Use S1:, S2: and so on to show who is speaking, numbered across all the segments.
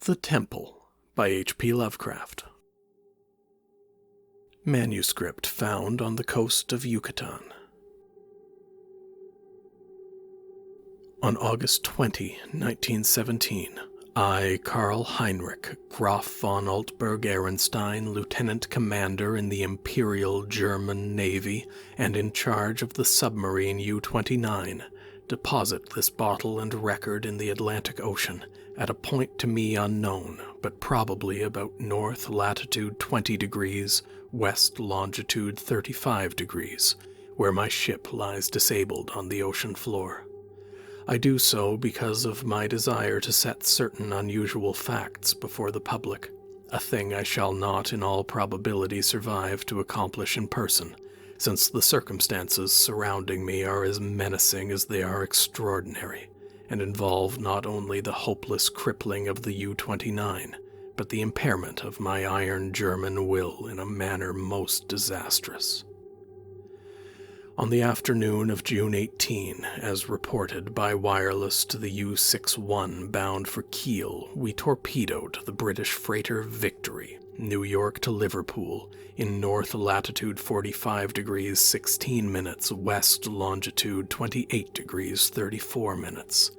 S1: The Temple by H.P. Lovecraft. Manuscript found on the coast of Yucatan. On August 20, 1917, I, Karl Heinrich, Graf von Altberg-Ehrenstein, Lieutenant Commander in the Imperial German Navy and in charge of the submarine U-29, deposit this bottle and record in the Atlantic Ocean at a point to me unknown, but probably about north latitude 20 degrees, west longitude 35 degrees, where my ship lies disabled on the ocean floor. I do so because of my desire to set certain unusual facts before the public, a thing I shall not in all probability survive to accomplish in person, since the circumstances surrounding me are as menacing as they are extraordinary, and involve not only the hopeless crippling of the U-29, but the impairment of my iron German will in a manner most disastrous. On the afternoon of June 18, as reported by wireless to the U-61 bound for Kiel, we torpedoed the British freighter Victory, New York to Liverpool, in north latitude 45 degrees 16 minutes, west longitude 28 degrees 34 minutes,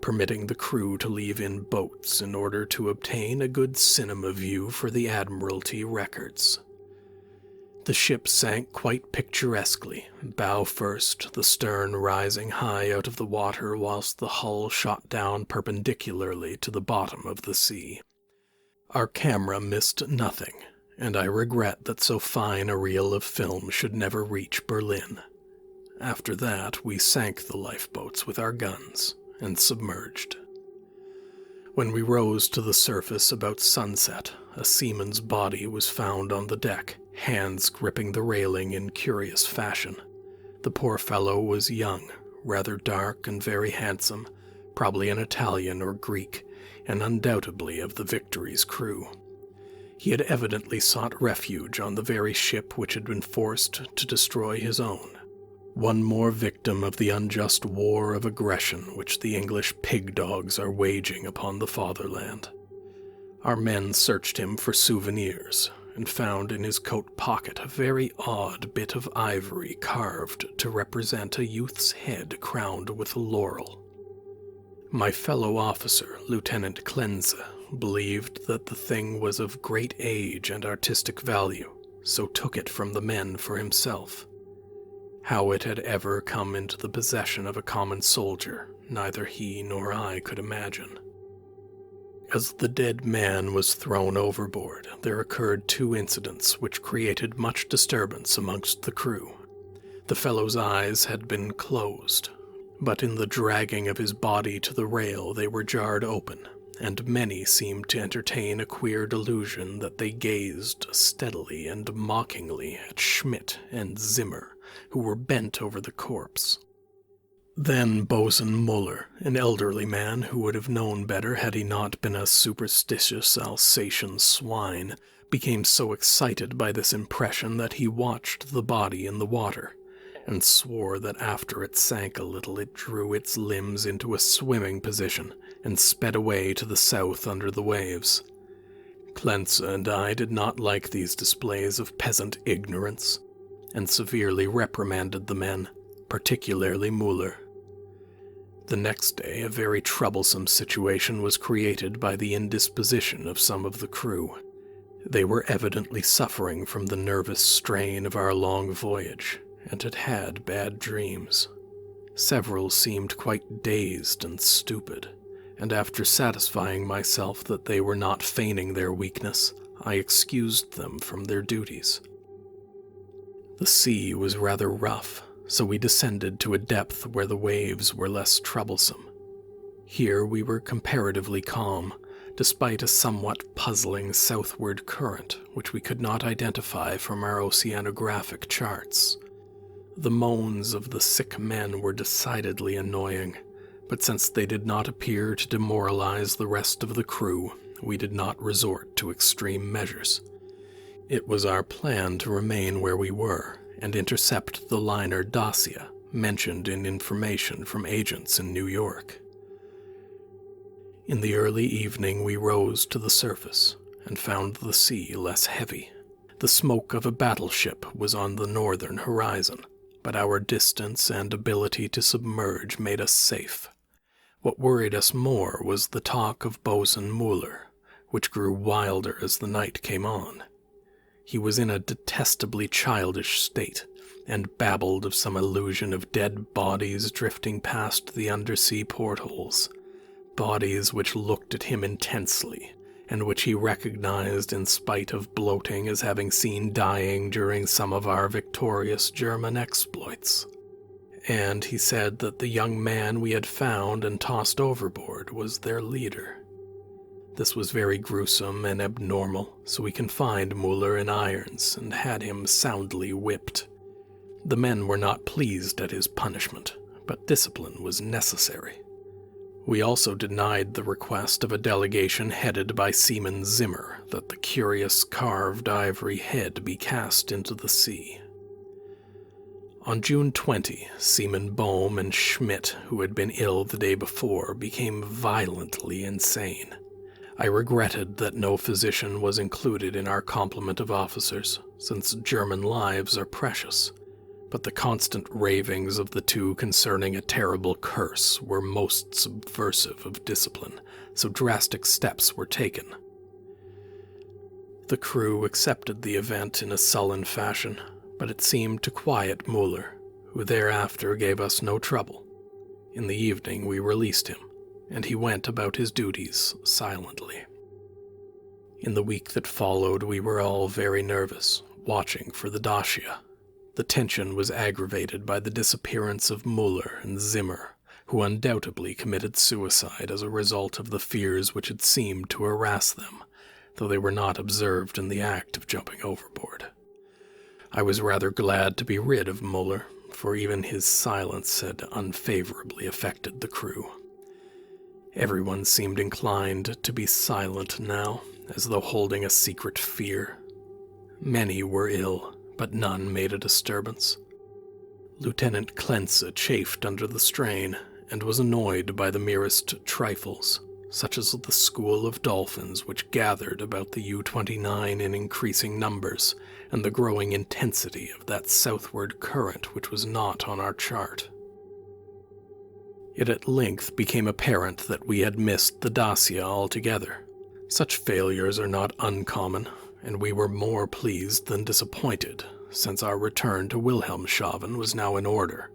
S1: permitting the crew to leave in boats in order to obtain a good cinema view for the Admiralty records. The ship sank quite picturesquely, bow first, the stern rising high out of the water whilst the hull shot down perpendicularly to the bottom of the sea. Our camera missed nothing, and I regret that so fine a reel of film should never reach Berlin. After that, we sank the lifeboats with our guns and submerged. When we rose to the surface about sunset, a seaman's body was found on the deck, hands gripping the railing in curious fashion. The poor fellow was young, rather dark and very handsome, probably an Italian or Greek, and undoubtedly of the Victory's crew. He had evidently sought refuge on the very ship which had been forced to destroy his own. One more victim of the unjust war of aggression which the English pig-dogs are waging upon the fatherland. Our men searched him for souvenirs, and found in his coat pocket a very odd bit of ivory carved to represent a youth's head crowned with a laurel. My fellow officer, Lieutenant Klenze, believed that the thing was of great age and artistic value, so took it from the men for himself. How it had ever come into the possession of a common soldier, neither he nor I could imagine. As the dead man was thrown overboard, there occurred two incidents which created much disturbance amongst the crew. The fellow's eyes had been closed, but in the dragging of his body to the rail they were jarred open, and many seemed to entertain a queer delusion that they gazed steadily and mockingly at Schmidt and Zimmer, who were bent over the corpse. Then Bosun Muller, an elderly man who would have known better had he not been a superstitious Alsatian swine, became so excited by this impression that he watched the body in the water, and swore that after it sank a little it drew its limbs into a swimming position and sped away to the south under the waves. Klenze and I did not like these displays of peasant ignorance, and severely reprimanded the men, particularly Muller. The next day, a very troublesome situation was created by the indisposition of some of the crew. They were evidently suffering from the nervous strain of our long voyage, and had had bad dreams. Several seemed quite dazed and stupid, and after satisfying myself that they were not feigning their weakness, I excused them from their duties. The sea was rather rough, so we descended to a depth where the waves were less troublesome. Here we were comparatively calm, despite a somewhat puzzling southward current which we could not identify from our oceanographic charts. The moans of the sick men were decidedly annoying, but since they did not appear to demoralize the rest of the crew, we did not resort to extreme measures. It was our plan to remain where we were and intercept the liner Dacia, mentioned in information from agents in New York. In the early evening we rose to the surface and found the sea less heavy. The smoke of a battleship was on the northern horizon, but our distance and ability to submerge made us safe. What worried us more was the talk of Bosun Muller, which grew wilder as the night came on. He was in a detestably childish state, and babbled of some illusion of dead bodies drifting past the undersea portholes, bodies which looked at him intensely, and which he recognized in spite of bloating as having seen dying during some of our victorious German exploits. And he said that the young man we had found and tossed overboard was their leader. This was very gruesome and abnormal, so we confined Muller in irons and had him soundly whipped. The men were not pleased at his punishment, but discipline was necessary. We also denied the request of a delegation headed by Seaman Zimmer that the curious carved ivory head be cast into the sea. On June 20, Seaman Bohm and Schmidt, who had been ill the day before, became violently insane. I regretted that no physician was included in our complement of officers, since German lives are precious, but the constant ravings of the two concerning a terrible curse were most subversive of discipline, so drastic steps were taken. The crew accepted the event in a sullen fashion, but it seemed to quiet Muller, who thereafter gave us no trouble. In the evening we released him, and he went about his duties silently. In the week that followed we were all very nervous, watching for the Dacia. The tension was aggravated by the disappearance of Muller and Zimmer, who undoubtedly committed suicide as a result of the fears which had seemed to harass them, though they were not observed in the act of jumping overboard. I was rather glad to be rid of Muller, for even his silence had unfavorably affected the crew. Everyone seemed inclined to be silent now, as though holding a secret fear. Many were ill, but none made a disturbance. Lieutenant Klenze chafed under the strain, and was annoyed by the merest trifles, such as the school of dolphins which gathered about the U-29 in increasing numbers, and the growing intensity of that southward current which was not on our chart. It at length became apparent that we had missed the Dacia altogether. Such failures are not uncommon, and we were more pleased than disappointed, since our return to Wilhelmshaven was now in order.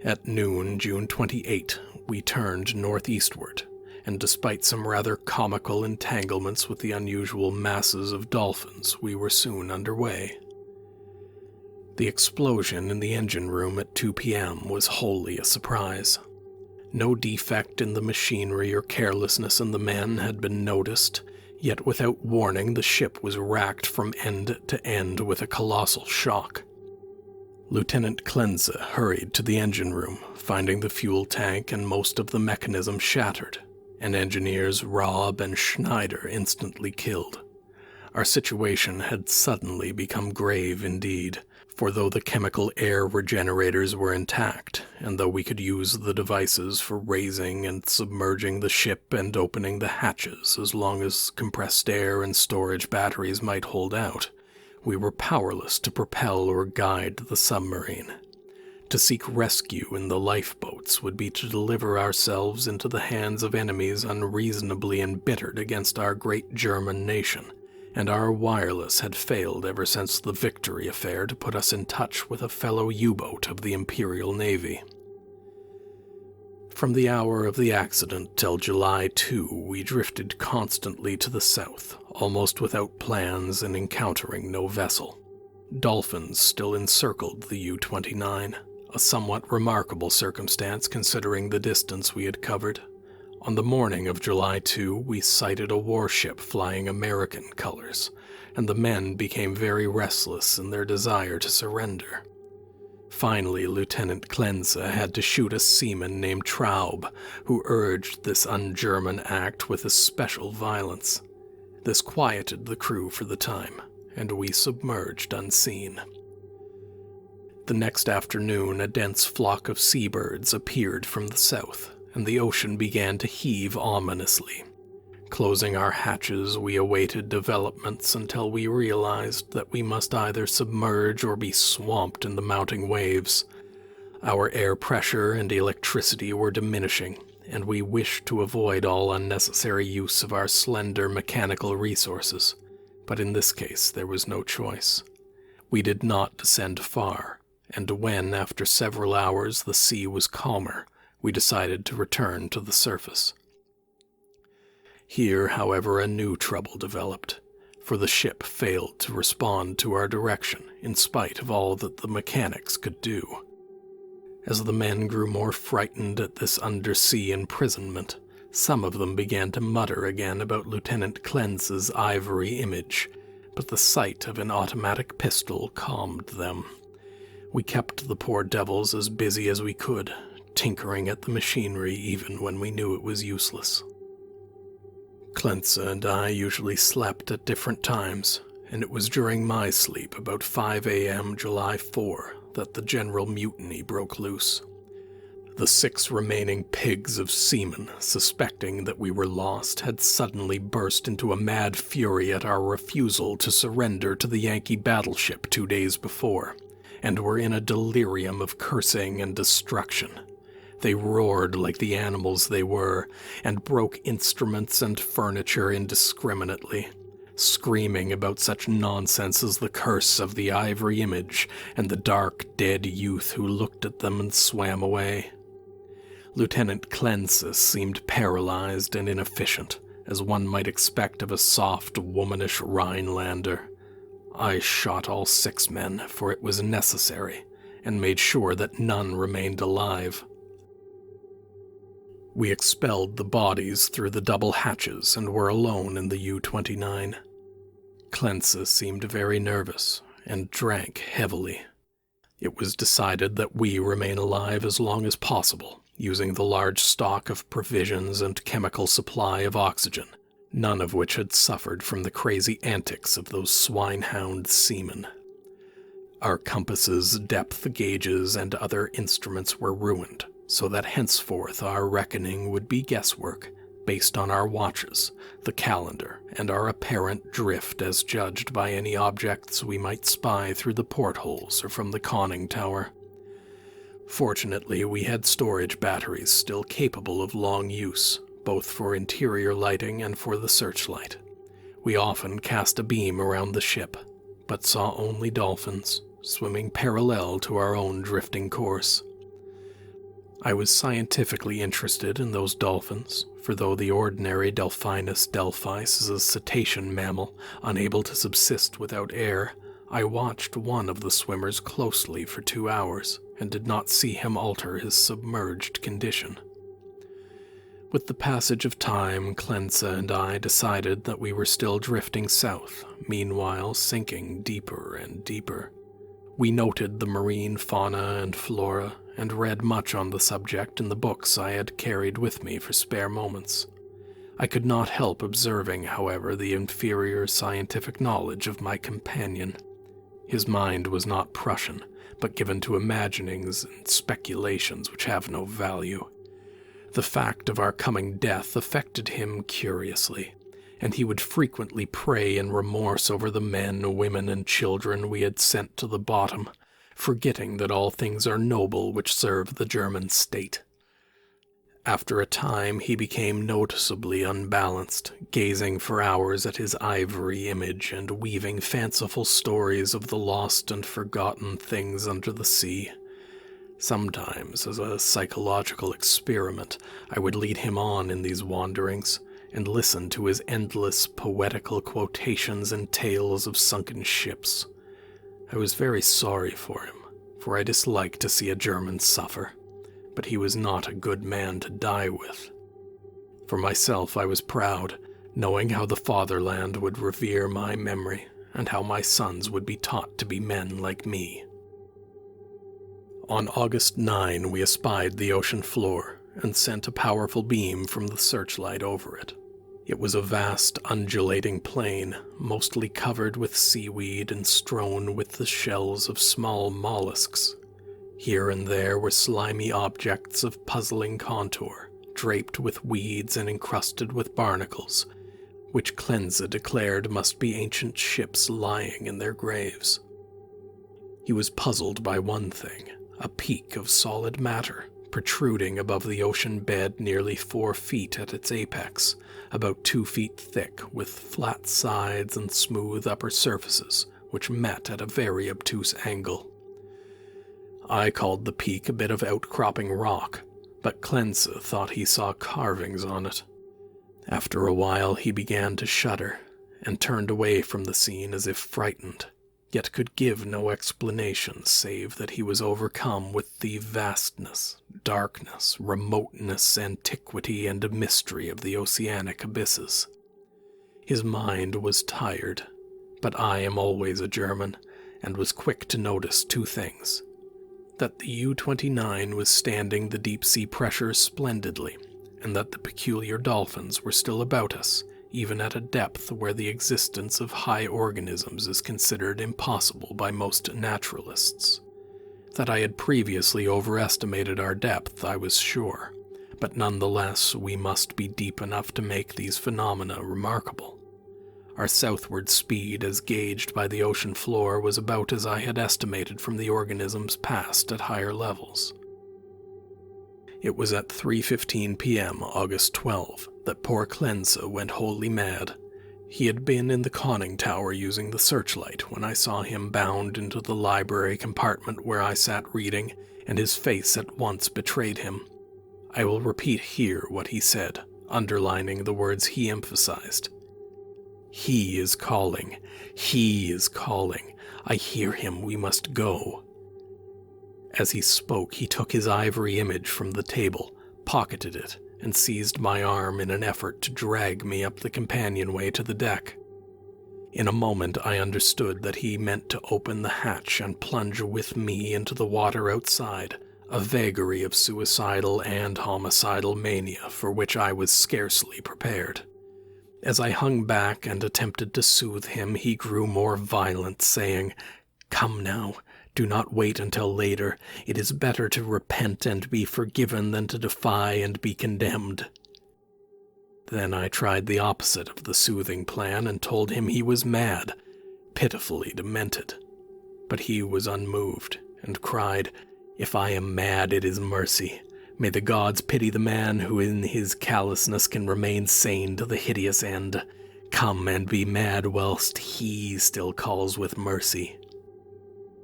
S1: At noon, June 28, we turned northeastward, and despite some rather comical entanglements with the unusual masses of dolphins, we were soon underway. The explosion in the engine room at 2 p.m. was wholly a surprise. No defect in the machinery or carelessness in the men had been noticed, yet without warning the ship was racked from end to end with a colossal shock. Lieutenant Klenze hurried to the engine room, finding the fuel tank and most of the mechanism shattered, and engineers Raab and Schneider instantly killed. Our situation had suddenly become grave indeed, for though the chemical air regenerators were intact, and though we could use the devices for raising and submerging the ship and opening the hatches as long as compressed air and storage batteries might hold out, we were powerless to propel or guide the submarine. To seek rescue in the lifeboats would be to deliver ourselves into the hands of enemies unreasonably embittered against our great German nation, and our wireless had failed ever since the Victory affair to put us in touch with a fellow U-boat of the Imperial Navy. From the hour of the accident till July 2, we drifted constantly to the south, almost without plans and encountering no vessel. Dolphins still encircled the U-29, a somewhat remarkable circumstance considering the distance we had covered. On the morning of July 2, we sighted a warship flying American colors, and the men became very restless in their desire to surrender. Finally, Lieutenant Klenze had to shoot a seaman named Traub, who urged this un-German act with especial violence. This quieted the crew for the time, and we submerged unseen. The next afternoon, a dense flock of seabirds appeared from the south, and the ocean began to heave ominously. Closing our hatches, we awaited developments until we realized that we must either submerge or be swamped in the mounting waves. Our air pressure and electricity were diminishing, and we wished to avoid all unnecessary use of our slender mechanical resources. But in this case, there was no choice. We did not descend far, and when, after several hours, the sea was calmer, we decided to return to the surface. Here, however, a new trouble developed, for the ship failed to respond to our direction in spite of all that the mechanics could do. As the men grew more frightened at this undersea imprisonment, some of them began to mutter again about Lieutenant Clence's ivory image, but the sight of an automatic pistol calmed them. We kept the poor devils as busy as we could, tinkering at the machinery even when we knew it was useless. Clence and I usually slept at different times, and it was during my sleep about 5 a.m. July 4 that the general mutiny broke loose. The 6 remaining pigs of seamen, suspecting that we were lost, had suddenly burst into a mad fury at our refusal to surrender to the Yankee battleship 2 days before, and were in a delirium of cursing and destruction. They roared like the animals they were, and broke instruments and furniture indiscriminately, screaming about such nonsense as the curse of the ivory image and the dark, dead youth who looked at them and swam away. Lieutenant Clence seemed paralyzed and inefficient, as one might expect of a soft, womanish Rhinelander. I shot all 6 men, for it was necessary, and made sure that none remained alive. We expelled the bodies through the double hatches and were alone in the U-29. Clence seemed very nervous and drank heavily. It was decided that we remain alive as long as possible, using the large stock of provisions and chemical supply of oxygen, none of which had suffered from the crazy antics of those swine-hound seamen. Our compasses, depth gauges, and other instruments were ruined, so that henceforth our reckoning would be guesswork, based on our watches, the calendar, and our apparent drift as judged by any objects we might spy through the portholes or from the conning tower. Fortunately, we had storage batteries still capable of long use, both for interior lighting and for the searchlight. We often cast a beam around the ship, but saw only dolphins, swimming parallel to our own drifting course. I was scientifically interested in those dolphins, for though the ordinary Delphinus delphis is a cetacean mammal, unable to subsist without air, I watched one of the swimmers closely for 2 hours, and did not see him alter his submerged condition. With the passage of time, Clence and I decided that we were still drifting south, meanwhile sinking deeper and deeper. We noted the marine fauna and flora, and read much on the subject in the books I had carried with me for spare moments. I could not help observing, however, the inferior scientific knowledge of my companion. His mind was not Prussian, but given to imaginings and speculations which have no value. The fact of our coming death affected him curiously, and he would frequently pray in remorse over the men, women, and children we had sent to the bottom, forgetting that all things are noble which serve the German state. After a time he became noticeably unbalanced, gazing for hours at his ivory image and weaving fanciful stories of the lost and forgotten things under the sea. Sometimes, as a psychological experiment, I would lead him on in these wanderings, and listen to his endless poetical quotations and tales of sunken ships. I was very sorry for him, for I disliked to see a German suffer, but he was not a good man to die with. For myself, I was proud, knowing how the fatherland would revere my memory, and how my sons would be taught to be men like me. On August 9, we espied the ocean floor, and sent a powerful beam from the searchlight over it. It was a vast, undulating plain, mostly covered with seaweed and strewn with the shells of small mollusks. Here and there were slimy objects of puzzling contour, draped with weeds and encrusted with barnacles, which Cleansa declared must be ancient ships lying in their graves. He was puzzled by one thing, a peak of solid matter, protruding above the ocean bed nearly 4 feet at its apex, about 2 feet thick, with flat sides and smooth upper surfaces, which met at a very obtuse angle. I called the peak a bit of outcropping rock, but Cleansa thought he saw carvings on it. After a while he began to shudder, and turned away from the scene as if frightened, yet could give no explanation save that he was overcome with the vastness, darkness, remoteness, antiquity, and mystery of the oceanic abysses. His mind was tired, but I am always a German, and was quick to notice 2 things. That the U-29 was standing the deep-sea pressure splendidly, and that the peculiar dolphins were still about us, even at a depth where the existence of high organisms is considered impossible by most naturalists. That I had previously overestimated our depth, I was sure, but nonetheless we must be deep enough to make these phenomena remarkable. Our southward speed, as gauged by the ocean floor, was about as I had estimated from the organisms passed at higher levels. It was at 3:15 p.m. August 12 that poor Cleansa went wholly mad. He had been in the conning tower using the searchlight when I saw him bound into the library compartment where I sat reading, and his face at once betrayed him. I will repeat here what he said, underlining the words he emphasized. "He is calling. He is calling. I hear him. We must go." As he spoke, he took his ivory image from the table, pocketed it, and seized my arm in an effort to drag me up the companionway to the deck. In a moment I understood that he meant to open the hatch and plunge with me into the water outside, a vagary of suicidal and homicidal mania for which I was scarcely prepared. As I hung back and attempted to soothe him, he grew more violent, saying, "Come now, do not wait until later. It is better to repent and be forgiven than to defy and be condemned." Then I tried the opposite of the soothing plan and told him he was mad, pitifully demented. But he was unmoved, and cried, "If I am mad, it is mercy. May the gods pity the man who in his callousness can remain sane to the hideous end. Come and be mad whilst he still calls with mercy."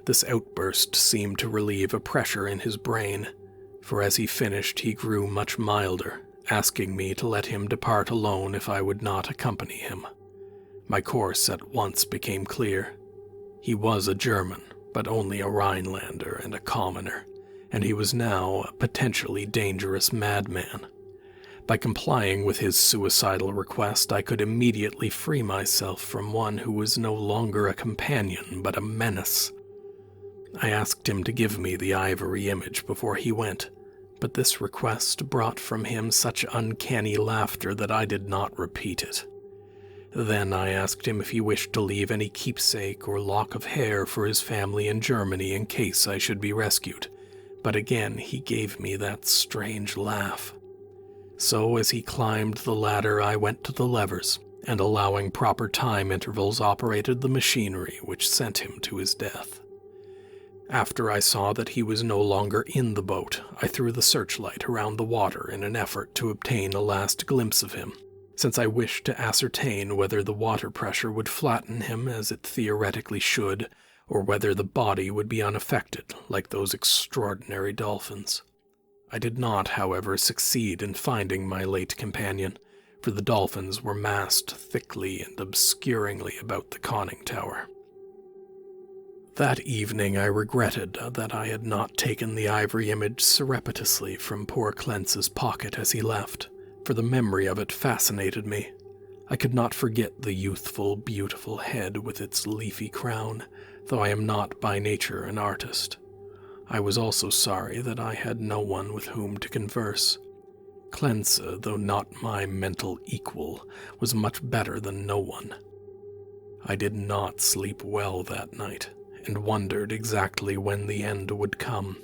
S1: This outburst seemed to relieve a pressure in his brain, for as he finished he grew much milder, asking me to let him depart alone if I would not accompany him. My course at once became clear. He was a German, but only a Rhinelander and a commoner, and he was now a potentially dangerous madman. By complying with his suicidal request, I could immediately free myself from one who was no longer a companion but a menace. I asked him to give me the ivory image before he went, but this request brought from him such uncanny laughter that I did not repeat it. Then I asked him if he wished to leave any keepsake or lock of hair for his family in Germany in case I should be rescued, but again he gave me that strange laugh. So as he climbed the ladder, I went to the levers, and allowing proper time intervals operated the machinery which sent him to his death. After I saw that he was no longer in the boat, I threw the searchlight around the water in an effort to obtain a last glimpse of him, since I wished to ascertain whether the water pressure would flatten him as it theoretically should, or whether the body would be unaffected like those extraordinary dolphins. I did not, however, succeed in finding my late companion, for the dolphins were massed thickly and obscuringly about the conning tower. That evening I regretted that I had not taken the ivory image surreptitiously from poor Cleansa's pocket as he left, for the memory of it fascinated me. I could not forget the youthful, beautiful head with its leafy crown, though I am not by nature an artist. I was also sorry that I had no one with whom to converse. Cleansa, though not my mental equal, was much better than no one. I did not sleep well that night, and wondered exactly when the end would come.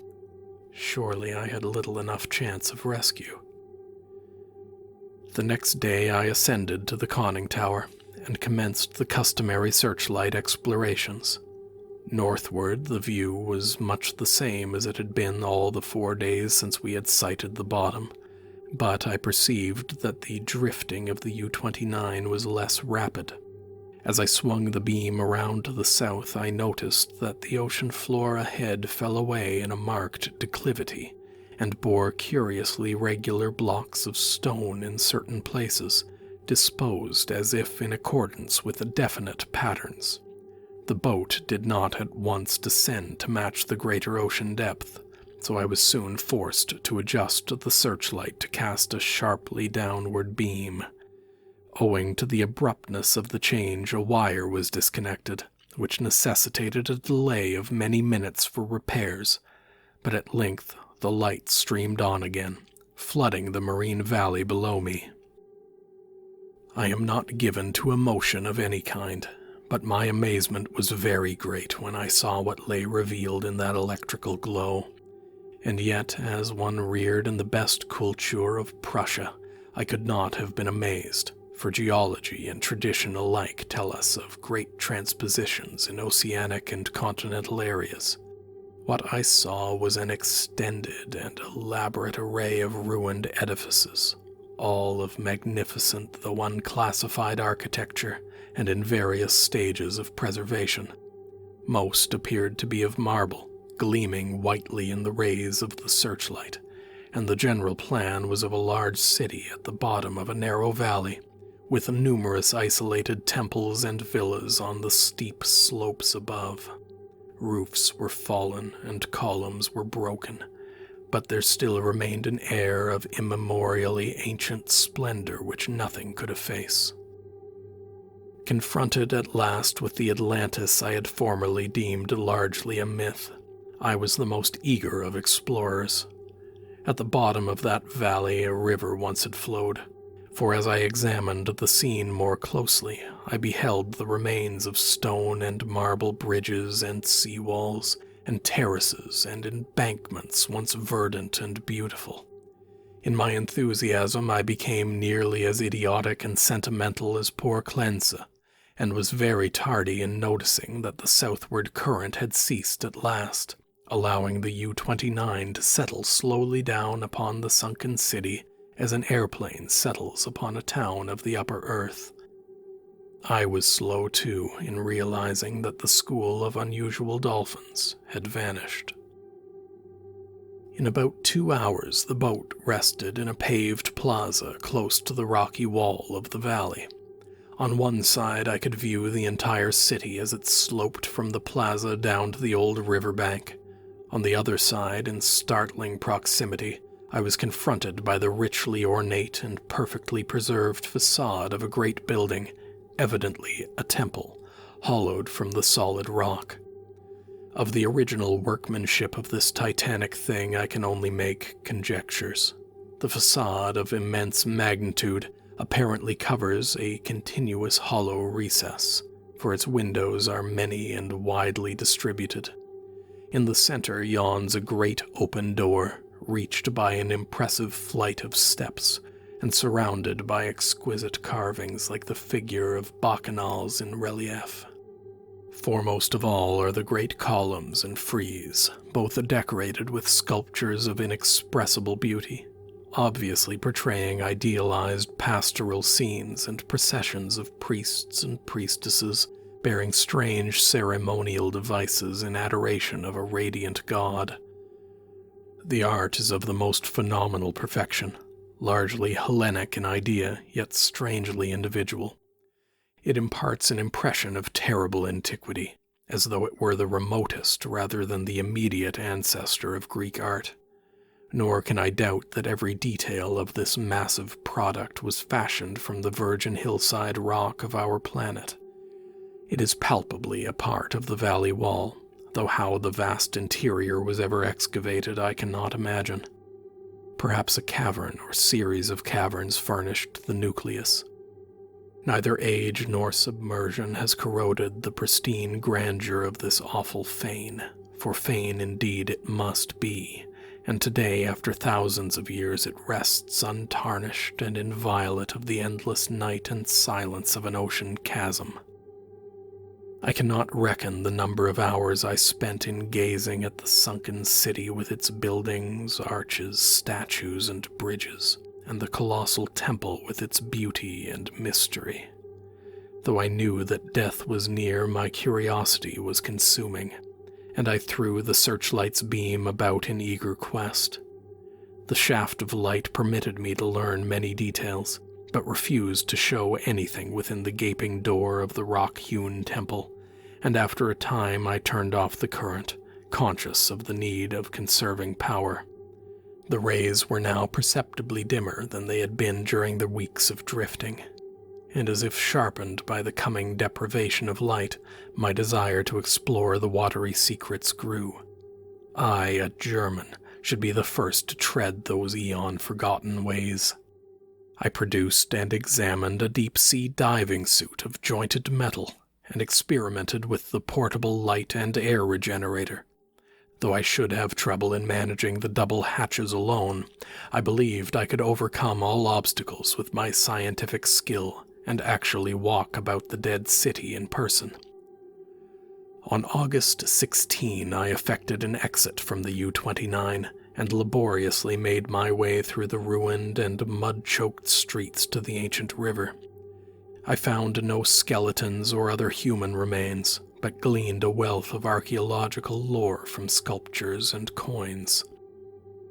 S1: Surely I had little enough chance of rescue. The next day I ascended to the conning tower and commenced the customary searchlight explorations. Northward, the view was much the same as it had been all the 4 days since we had sighted the bottom, but I perceived that the drifting of the U-29 was less rapid. As I swung the beam around to the south, I noticed that the ocean floor ahead fell away in a marked declivity, and bore curiously regular blocks of stone in certain places, disposed as if in accordance with definite patterns. The boat did not at once descend to match the greater ocean depth, so I was soon forced to adjust the searchlight to cast a sharply downward beam. Owing to the abruptness of the change, a wire was disconnected, which necessitated a delay of many minutes for repairs, but at length the light streamed on again, flooding the marine valley below me. I am not given to emotion of any kind, but my amazement was very great when I saw what lay revealed in that electrical glow. And yet, as one reared in the best culture of Prussia, I could not have been amazed, for geology and tradition alike tell us of great transpositions in oceanic and continental areas. What I saw was an extended and elaborate array of ruined edifices, all of magnificent though unclassified architecture and in various stages of preservation. Most appeared to be of marble, gleaming whitely in the rays of the searchlight, and the general plan was of a large city at the bottom of a narrow valley, with numerous isolated temples and villas on the steep slopes above. Roofs were fallen and columns were broken, but there still remained an air of immemorially ancient splendor which nothing could efface. Confronted at last with the Atlantis I had formerly deemed largely a myth, I was the most eager of explorers. At the bottom of that valley a river once had flowed, for as I examined the scene more closely, I beheld the remains of stone and marble bridges and seawalls, and terraces and embankments once verdant and beautiful. In my enthusiasm I became nearly as idiotic and sentimental as poor Cleanse, and was very tardy in noticing that the southward current had ceased at last, allowing the U-29 to settle slowly down upon the sunken city as an airplane settles upon a town of the upper earth. I was slow, too, in realizing that the school of unusual dolphins had vanished. In about 2 hours, the boat rested in a paved plaza close to the rocky wall of the valley. On one side, I could view the entire city as it sloped from the plaza down to the old riverbank. On the other side, in startling proximity, I was confronted by the richly ornate and perfectly preserved facade of a great building, evidently a temple, hollowed from the solid rock. Of the original workmanship of this titanic thing I can only make conjectures. The facade, of immense magnitude, apparently covers a continuous hollow recess, for its windows are many and widely distributed. In the center yawns a great open door, reached by an impressive flight of steps, and surrounded by exquisite carvings like the figure of bacchanals in relief. Foremost of all are the great columns and frieze, both decorated with sculptures of inexpressible beauty, obviously portraying idealized pastoral scenes and processions of priests and priestesses bearing strange ceremonial devices in adoration of a radiant god. The art is of the most phenomenal perfection, largely Hellenic in idea, yet strangely individual. It imparts an impression of terrible antiquity, as though it were the remotest rather than the immediate ancestor of Greek art. Nor can I doubt that every detail of this massive product was fashioned from the virgin hillside rock of our planet. It is palpably a part of the valley wall, though how the vast interior was ever excavated I cannot imagine. Perhaps a cavern or series of caverns furnished the nucleus. Neither age nor submersion has corroded the pristine grandeur of this awful fane, for fane indeed it must be, and today, after thousands of years, it rests untarnished and inviolate of the endless night and silence of an ocean chasm. I cannot reckon the number of hours I spent in gazing at the sunken city with its buildings, arches, statues, and bridges, and the colossal temple with its beauty and mystery. Though I knew that death was near, my curiosity was consuming, and I threw the searchlight's beam about in eager quest. The shaft of light permitted me to learn many details, but refused to show anything within the gaping door of the rock-hewn temple, and after a time I turned off the current, conscious of the need of conserving power. The rays were now perceptibly dimmer than they had been during the weeks of drifting, and as if sharpened by the coming deprivation of light, my desire to explore the watery secrets grew. I, a German, should be the first to tread those eon-forgotten ways. I produced and examined a deep-sea diving suit of jointed metal and experimented with the portable light and air regenerator. Though I should have trouble in managing the double hatches alone, I believed I could overcome all obstacles with my scientific skill and actually walk about the dead city in person. On August 16, I effected an exit from the U-29 and laboriously made my way through the ruined and mud-choked streets to the ancient river. I found no skeletons or other human remains, but gleaned a wealth of archaeological lore from sculptures and coins.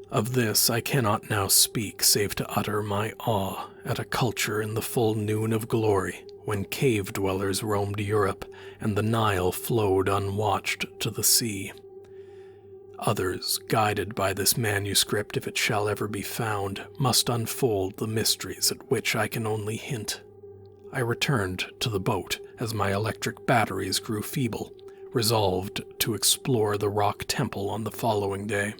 S1: Of this I cannot now speak save to utter my awe at a culture in the full noon of glory, when cave dwellers roamed Europe and the Nile flowed unwatched to the sea. Others, guided by this manuscript if it shall ever be found, must unfold the mysteries at which I can only hint. I returned to the boat as my electric batteries grew feeble, resolved to explore the rock temple on the following day.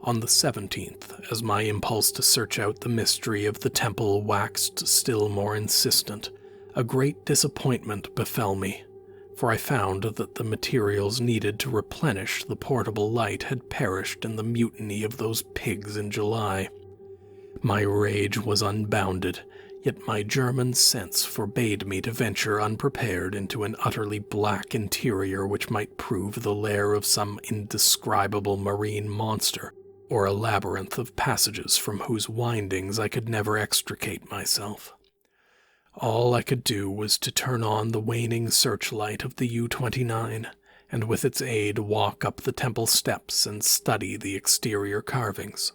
S1: On the 17th, as my impulse to search out the mystery of the temple waxed still more insistent, a great disappointment befell me, for I found that the materials needed to replenish the portable light had perished in the mutiny of those pigs in July. My rage was unbounded, yet my German sense forbade me to venture unprepared into an utterly black interior which might prove the lair of some indescribable marine monster, or a labyrinth of passages from whose windings I could never extricate myself. All I could do was to turn on the waning searchlight of the U-29, and with its aid walk up the temple steps and study the exterior carvings.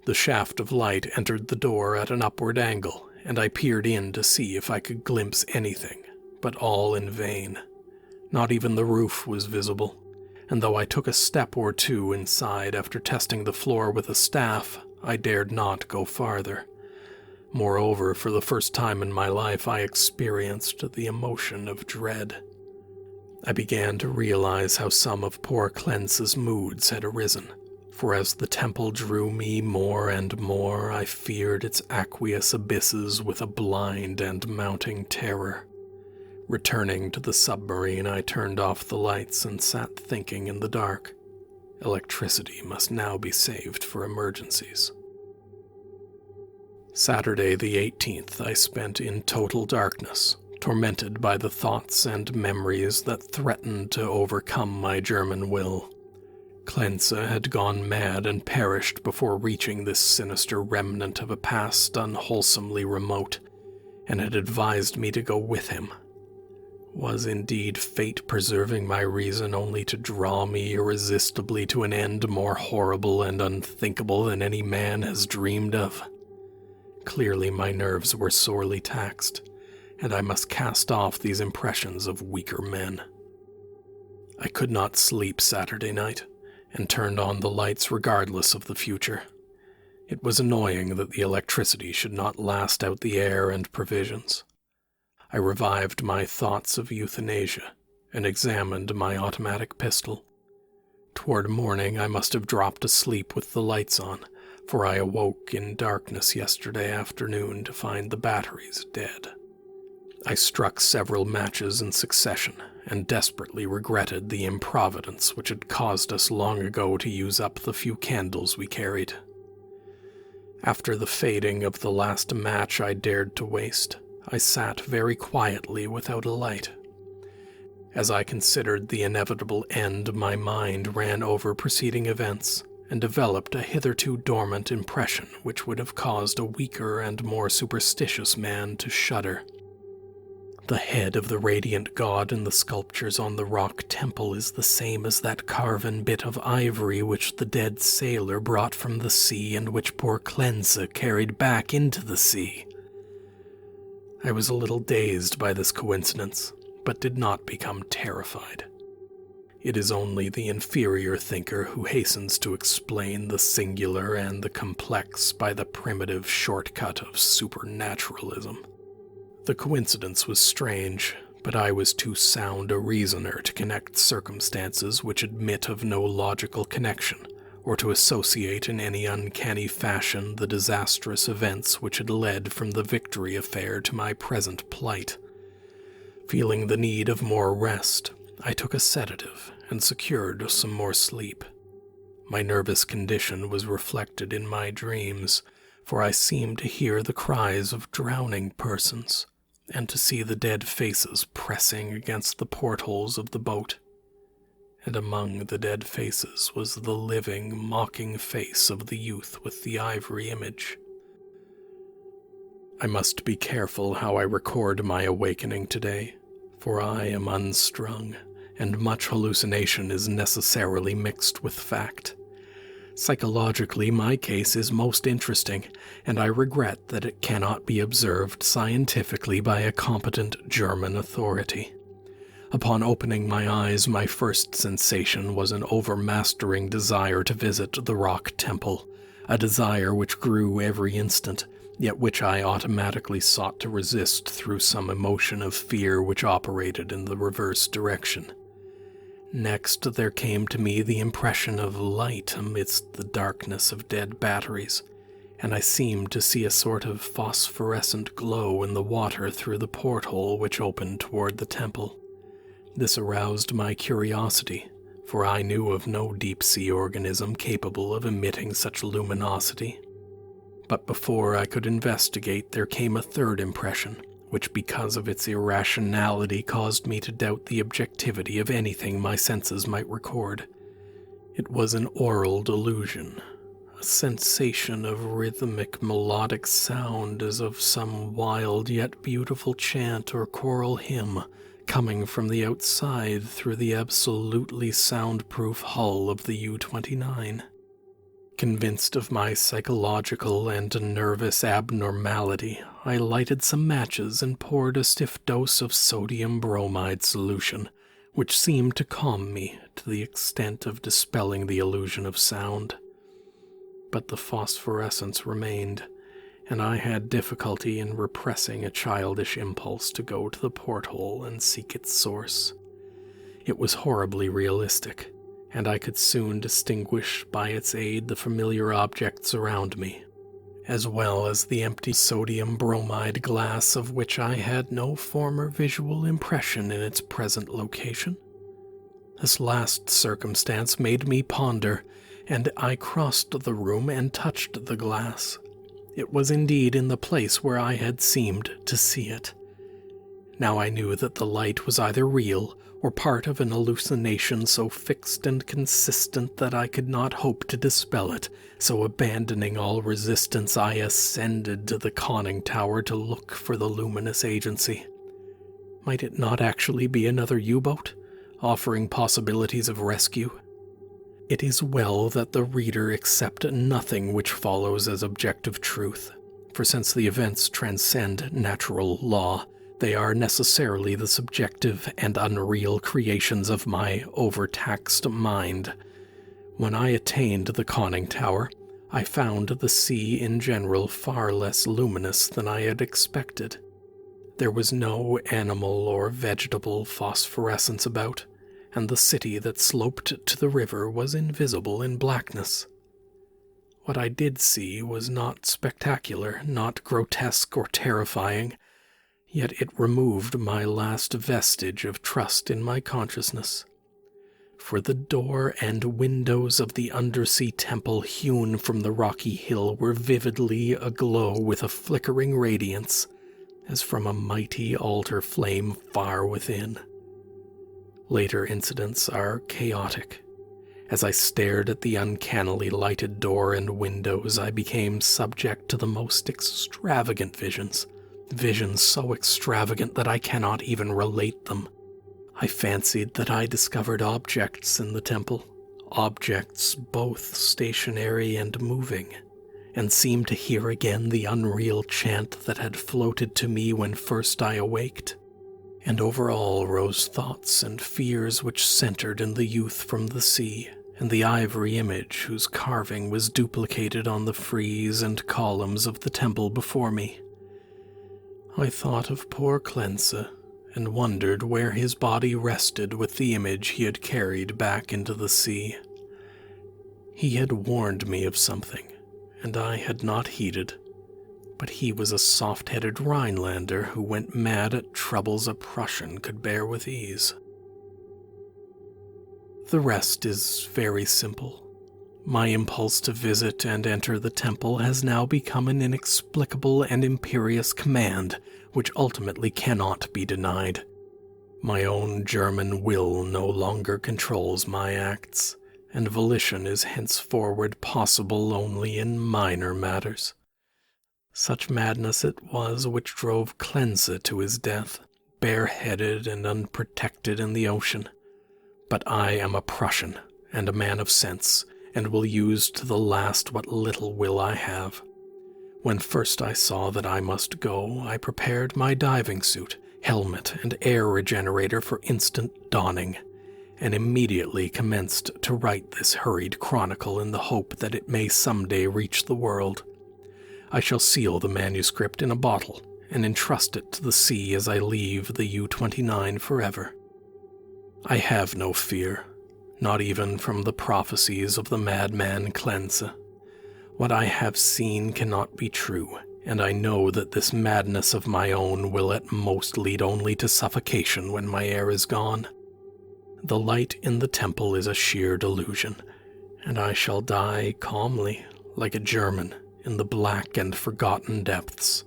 S1: The shaft of light entered the door at an upward angle, and I peered in to see if I could glimpse anything, but all in vain. Not even the roof was visible, and though I took a step or two inside after testing the floor with a staff, I dared not go farther. Moreover, for the first time in my life, I experienced the emotion of dread. I began to realize how some of poor Clence's moods had arisen, for as the temple drew me more and more, I feared its aqueous abysses with a blind and mounting terror. Returning to the submarine, I turned off the lights and sat thinking in the dark. Electricity must now be saved for emergencies. Saturday the 18th I spent in total darkness, tormented by the thoughts and memories that threatened to overcome my German will. Clence had gone mad and perished before reaching this sinister remnant of a past unwholesomely remote, and had advised me to go with him. Was indeed fate preserving my reason only to draw me irresistibly to an end more horrible and unthinkable than any man has dreamed of? Clearly my nerves were sorely taxed, and I must cast off these impressions of weaker men. I could not sleep Saturday night, and turned on the lights regardless of the future. It was annoying that the electricity should not last out the air and provisions. I revived my thoughts of euthanasia, and examined my automatic pistol. Toward morning I must have dropped asleep with the lights on, for I awoke in darkness yesterday afternoon to find the batteries dead. I struck several matches in succession, and desperately regretted the improvidence which had caused us long ago to use up the few candles we carried. After the fading of the last match I dared to waste, I sat very quietly without a light. As I considered the inevitable end, my mind ran over preceding events, and developed a hitherto dormant impression which would have caused a weaker and more superstitious man to shudder. The head of the radiant god in the sculptures on the rock temple is the same as that carven bit of ivory which the dead sailor brought from the sea and which poor Cleansa carried back into the sea. I was a little dazed by this coincidence, but did not become terrified. It is only the inferior thinker who hastens to explain the singular and the complex by the primitive shortcut of supernaturalism. The coincidence was strange, but I was too sound a reasoner to connect circumstances which admit of no logical connection, or to associate in any uncanny fashion the disastrous events which had led from the Victory affair to my present plight. Feeling the need of more rest, I took a sedative and secured some more sleep. My nervous condition was reflected in my dreams, for I seemed to hear the cries of drowning persons, and to see the dead faces pressing against the portholes of the boat. And among the dead faces was the living, mocking face of the youth with the ivory image. I must be careful how I record my awakening today, for I am unstrung, and much hallucination is necessarily mixed with fact. Psychologically, my case is most interesting, and I regret that it cannot be observed scientifically by a competent German authority. Upon opening my eyes, my first sensation was an overmastering desire to visit the rock temple, a desire which grew every instant, yet which I automatically sought to resist through some emotion of fear which operated in the reverse direction. Next, there came to me the impression of light amidst the darkness of dead batteries, and I seemed to see a sort of phosphorescent glow in the water through the porthole which opened toward the temple. This aroused my curiosity, for I knew of no deep-sea organism capable of emitting such luminosity. But before I could investigate, there came a third impression, which because of its irrationality caused me to doubt the objectivity of anything my senses might record. It was an aural delusion, a sensation of rhythmic melodic sound as of some wild yet beautiful chant or choral hymn coming from the outside through the absolutely soundproof hull of the U-29. Convinced of my psychological and nervous abnormality, I lighted some matches and poured a stiff dose of sodium bromide solution, which seemed to calm me to the extent of dispelling the illusion of sound. But the phosphorescence remained, and I had difficulty in repressing a childish impulse to go to the porthole and seek its source. It was horribly realistic, and I could soon distinguish by its aid the familiar objects around me, as well as the empty sodium bromide glass of which I had no former visual impression in its present location. This last circumstance made me ponder, and I crossed the room and touched the glass. It was indeed in the place where I had seemed to see it. Now I knew that the light was either real or part of an hallucination so fixed and consistent that I could not hope to dispel it, so abandoning all resistance I ascended to the conning tower to look for the luminous agency. Might it not actually be another U-boat, offering possibilities of rescue? It is well that the reader accept nothing which follows as objective truth, for since the events transcend natural law, they are necessarily the subjective and unreal creations of my overtaxed mind. When I attained the conning tower, I found the sea in general far less luminous than I had expected. There was no animal or vegetable phosphorescence about, and the city that sloped to the river was invisible in blackness. What I did see was not spectacular, not grotesque or terrifying, Yet it removed my last vestige of trust in my consciousness. For the door and windows of the undersea temple hewn from the rocky hill were vividly aglow with a flickering radiance, as from a mighty altar flame far within. Later incidents are chaotic. As I stared at the uncannily lighted door and windows, I became subject to the most extravagant visions so extravagant that I cannot even relate them. I fancied that I discovered objects in the temple, objects both stationary and moving, and seemed to hear again the unreal chant that had floated to me when first I awaked. And over all rose thoughts and fears which centered in the youth from the sea, and the ivory image whose carving was duplicated on the frieze and columns of the temple before me. I thought of poor Clensa, and wondered where his body rested with the image he had carried back into the sea. He had warned me of something, and I had not heeded, but he was a soft-headed Rhinelander who went mad at troubles a Prussian could bear with ease. The rest is very simple. My impulse to visit and enter the temple has now become an inexplicable and imperious command, which ultimately cannot be denied. My own German will no longer controls my acts, and volition is henceforward possible only in minor matters. Such madness it was which drove Clensa to his death, bareheaded and unprotected in the ocean. But I am a Prussian and a man of sense, and will use to the last what little will I have. When first I saw that I must go, I prepared my diving suit, helmet, and air regenerator for instant donning, and immediately commenced to write this hurried chronicle in the hope that it may someday reach the world. I shall seal the manuscript in a bottle and entrust it to the sea as I leave the U-29 forever. I have no fear, not even from the prophecies of the madman Clensa. What I have seen cannot be true, and I know that this madness of my own will at most lead only to suffocation when my air is gone. The light in the temple is a sheer delusion, and I shall die calmly, like a German, in the black and forgotten depths.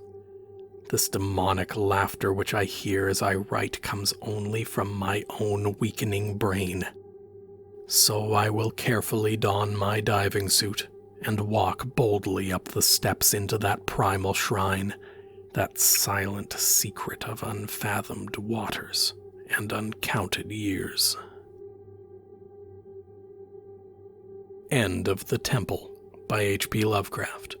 S1: This demonic laughter which I hear as I write comes only from my own weakening brain. So I will carefully don my diving suit and walk boldly up the steps into that primal shrine, that silent secret of unfathomed waters and uncounted years. End of The Temple by H.P. Lovecraft.